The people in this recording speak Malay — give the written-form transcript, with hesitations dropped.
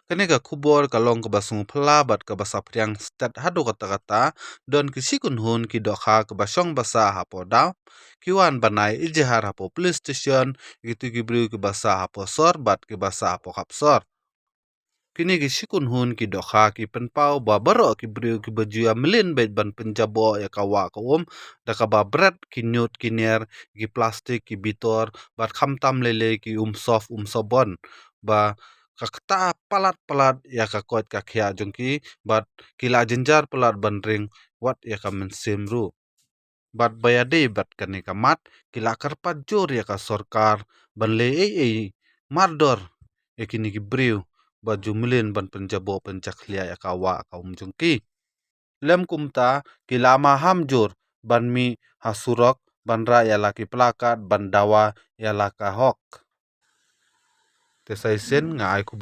Kani ka kubor kalong ka basung phla bat ka basa priang stat hado kata don kisi kun hun ki dokha ka basong basa hapo daw kiwan banai ijehar hapo police station gitu ki bru ki basa hapo sor bat ki basa hapo kapsor. Kini ki sikun hun ki dokha ki penpau ba baro ki bru ki baju melin bet ban penjabo ya kawa ka da ka ba bread ki nyut ki ner ki plastik ki bitor bat khamtam lele ki soft sobon ba kakta palat palat ya ka kot ka khia jongki bat kila jenjar palat ban ring wat ya ka mensimru bat bayade bat kani kamat kila karpat jor ya ka sorkar ban le mardor ya kini ki briu baju melin ban penjabo penjaklia ya kawa ka jongki lem kumta kilama hamjur ban mi hasurok ban ra ya laki pelakat ban dawa ya laka hok tesai sen nga ai ku